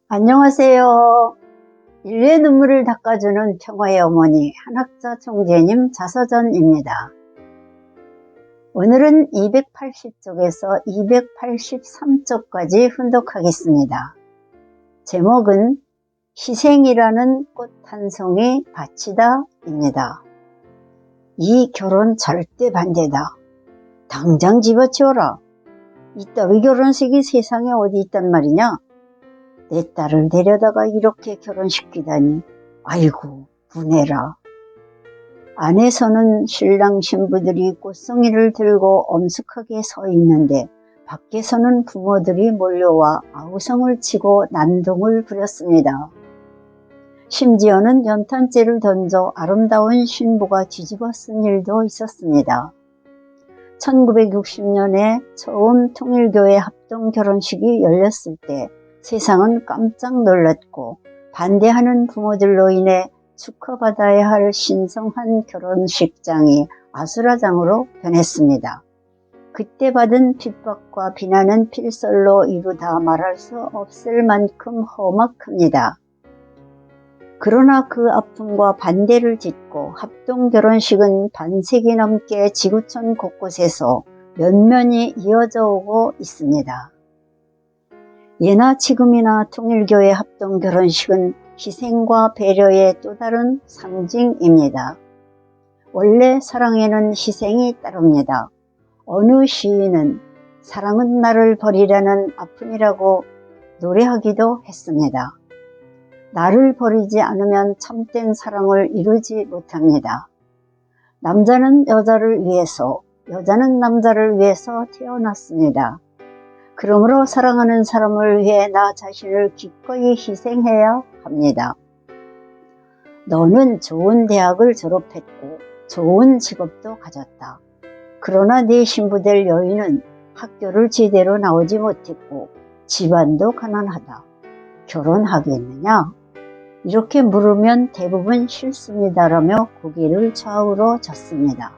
안녕하세요. 인류의 눈물을 닦아주는 평화의 어머니 한학자 총재님 자서전입니다. 오늘은 280쪽에서 283쪽까지 훈독하겠습니다. 제목은 희생이라는 꽃 한 송이 바치다입니다. 이 결혼 절대 반대다. 당장 집어치워라. 이따위 결혼식이 세상에 어디 있단 말이냐? 내 딸을 데려다가 이렇게 결혼시키다니 아이고 분해라. 안에서는 신랑 신부들이 꽃송이를 들고 엄숙하게 서 있는데 밖에서는 부모들이 몰려와 아우성을 치고 난동을 부렸습니다. 심지어는 연탄재를 던져 아름다운 신부가 뒤집어 쓴 일도 있었습니다. 1960년에 처음 통일교회 합동 결혼식이 열렸을 때 세상은 깜짝 놀랐고 반대하는 부모들로 인해 축하받아야 할 신성한 결혼식장이 아수라장으로 변했습니다. 그때 받은 핍박과 비난은 필설로 이루다 말할 수 없을 만큼 험악합니다. 그러나 그 아픔과 반대를 딛고 합동 결혼식은 반세기 넘게 지구촌 곳곳에서 면면이 이어져 오고 있습니다. 예나 지금이나 통일교회 합동 결혼식은 희생과 배려의 또 다른 상징입니다. 원래 사랑에는 희생이 따릅니다. 어느 시인은 사랑은 나를 버리라는 아픔이라고 노래하기도 했습니다. 나를 버리지 않으면 참된 사랑을 이루지 못합니다. 남자는 여자를 위해서, 여자는 남자를 위해서 태어났습니다. 그러므로 사랑하는 사람을 위해 나 자신을 기꺼이 희생해야 합니다. 너는 좋은 대학을 졸업했고 좋은 직업도 가졌다. 그러나 네 신부될 여인은 학교를 제대로 나오지 못했고 집안도 가난하다. 결혼하겠느냐? 이렇게 물으면 대부분 싫습니다라며 고개를 좌우로 젓습니다.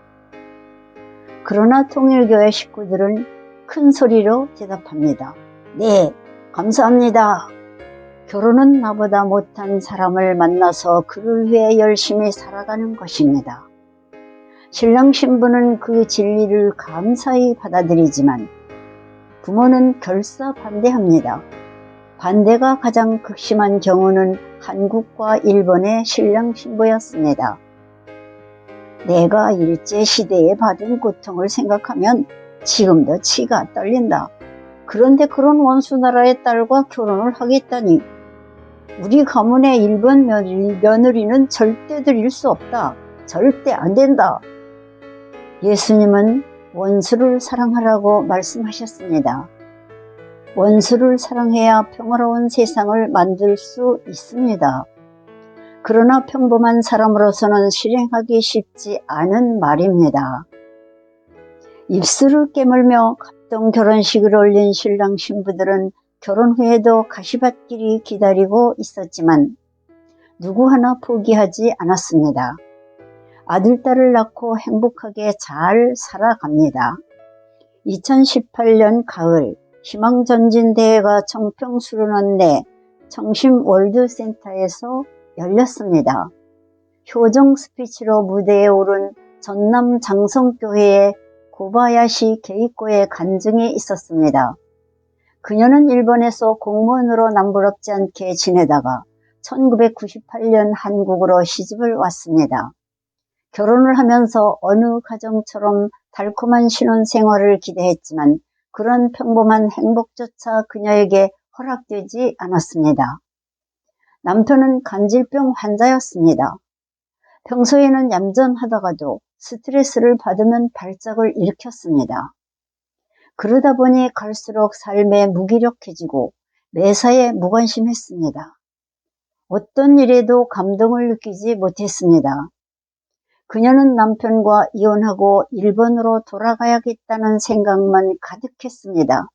그러나 통일교회 식구들은 큰 소리로 대답합니다. 네, 감사합니다. 결혼은 나보다 못한 사람을 만나서 그를 위해 열심히 살아가는 것입니다. 신랑 신부는 그 진리를 감사히 받아들이지만 부모는 결사 반대합니다. 반대가 가장 극심한 경우는 한국과 일본의 신랑 신부였습니다. 내가 일제시대에 받은 고통을 생각하면 지금도 치가 떨린다. 그런데 그런 원수 나라의 딸과 결혼을 하겠다니 우리 가문의 일본 며느리는 절대 드릴 수 없다. 절대 안 된다. 예수님은 원수를 사랑하라고 말씀하셨습니다. 원수를 사랑해야 평화로운 세상을 만들 수 있습니다. 그러나 평범한 사람으로서는 실행하기 쉽지 않은 말입니다. 입술을 깨물며 합동 결혼식을 올린 신랑 신부들은 결혼 후에도 가시밭길이 기다리고 있었지만 누구 하나 포기하지 않았습니다. 아들, 딸을 낳고 행복하게 잘 살아갑니다. 2018년 가을 희망전진대회가 청평 수련원 내 청심 월드센터에서 열렸습니다. 효정 스피치로 무대에 오른 전남 장성교회의 고바야시 게이코의 간증이 있었습니다. 그녀는 일본에서 공무원으로 남부럽지 않게 지내다가 1998년 한국으로 시집을 왔습니다. 결혼을 하면서 어느 가정처럼 달콤한 신혼생활을 기대했지만 그런 평범한 행복조차 그녀에게 허락되지 않았습니다. 남편은 간질병 환자였습니다. 평소에는 얌전하다가도 스트레스를 받으면 발작을 일으켰습니다. 그러다 보니 갈수록 삶에 무기력해지고 매사에 무관심했습니다. 어떤 일에도 감동을 느끼지 못했습니다. 그녀는 남편과 이혼하고 일본으로 돌아가야겠다는 생각만 가득했습니다.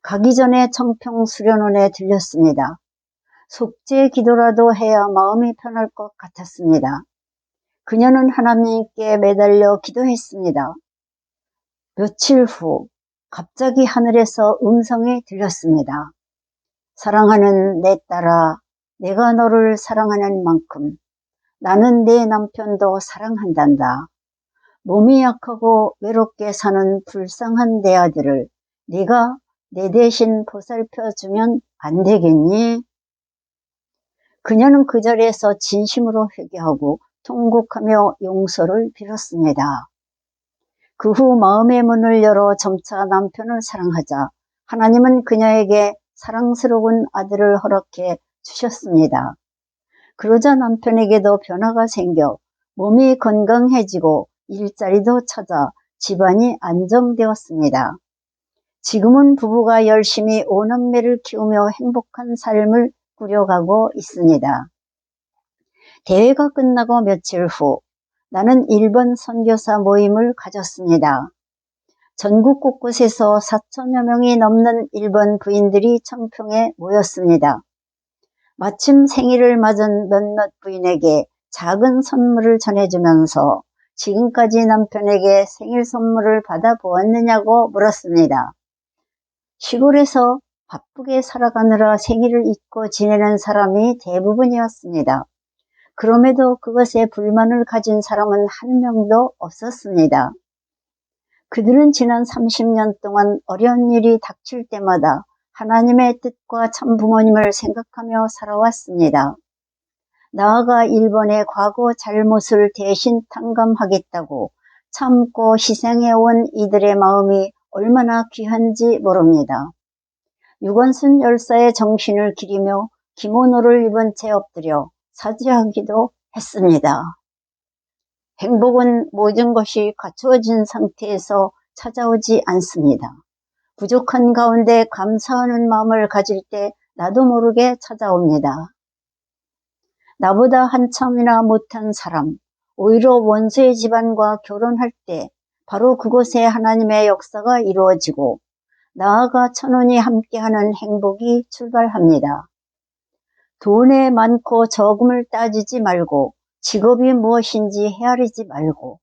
가기 전에 청평 수련원에 들렸습니다. 속죄 기도라도 해야 마음이 편할 것 같았습니다. 그녀는 하나님께 매달려 기도했습니다. 며칠 후 갑자기 하늘에서 음성이 들렸습니다. 사랑하는 내 딸아, 내가 너를 사랑하는 만큼 나는 내 남편도 사랑한단다. 몸이 약하고 외롭게 사는 불쌍한 내 아들을 네가 내 대신 보살펴주면 안 되겠니? 그녀는 그 자리에서 진심으로 회개하고 통곡하며 용서를 빌었습니다. 그 후 마음의 문을 열어 점차 남편을 사랑하자 하나님은 그녀에게 사랑스러운 아들을 허락해 주셨습니다. 그러자 남편에게도 변화가 생겨 몸이 건강해지고 일자리도 찾아 집안이 안정되었습니다. 지금은 부부가 열심히 5남매를 키우며 행복한 삶을 꾸려가고 있습니다. 대회가 끝나고 며칠 후 나는 일본 선교사 모임을 가졌습니다. 전국 곳곳에서 4천여 명이 넘는 일본 부인들이 청평에 모였습니다. 마침 생일을 맞은 몇몇 부인에게 작은 선물을 전해주면서 지금까지 남편에게 생일 선물을 받아보았느냐고 물었습니다. 시골에서 바쁘게 살아가느라 생일을 잊고 지내는 사람이 대부분이었습니다. 그럼에도 그것에 불만을 가진 사람은 한 명도 없었습니다. 그들은 지난 30년 동안 어려운 일이 닥칠 때마다 하나님의 뜻과 참 부모님을 생각하며 살아왔습니다. 나아가 일본의 과거 잘못을 대신 탕감하겠다고 참고 희생해온 이들의 마음이 얼마나 귀한지 모릅니다. 유건순 열사의 정신을 기리며 기모노를 입은 채 엎드려 사죄하기도 했습니다. 행복은 모든 것이 갖추어진 상태에서 찾아오지 않습니다. 부족한 가운데 감사하는 마음을 가질 때 나도 모르게 찾아옵니다. 나보다 한참이나 못한 사람, 오히려 원수의 집안과 결혼할 때 바로 그곳에 하나님의 역사가 이루어지고 나아가 천원이 함께하는 행복이 출발합니다. 돈에 많고 적음을 따지지 말고 직업이 무엇인지 헤아리지 말고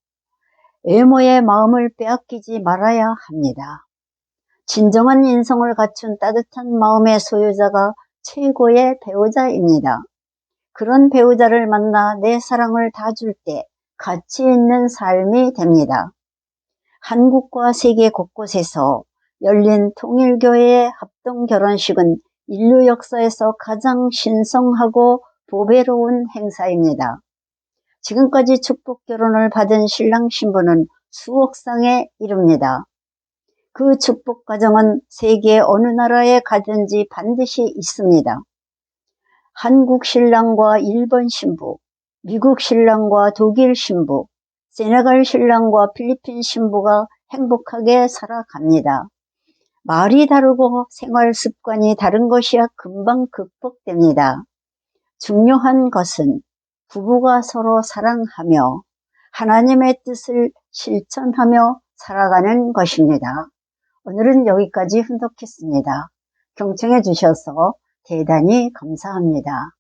외모의 마음을 빼앗기지 말아야 합니다. 진정한 인성을 갖춘 따뜻한 마음의 소유자가 최고의 배우자입니다. 그런 배우자를 만나 내 사랑을 다 줄 때 가치 있는 삶이 됩니다. 한국과 세계 곳곳에서 열린 통일교회의 합동 결혼식은 인류 역사에서 가장 신성하고 보배로운 행사입니다. 지금까지 축복 결혼을 받은 신랑 신부는 수억 쌍에 이릅니다. 그 축복 과정은 세계 어느 나라에 가든지 반드시 있습니다. 한국 신랑과 일본 신부, 미국 신랑과 독일 신부, 세네갈 신랑과 필리핀 신부가 행복하게 살아갑니다. 말이 다르고 생활 습관이 다른 것이야 금방 극복됩니다. 중요한 것은 부부가 서로 사랑하며 하나님의 뜻을 실천하며 살아가는 것입니다. 오늘은 여기까지 훈독했습니다. 경청해 주셔서 대단히 감사합니다.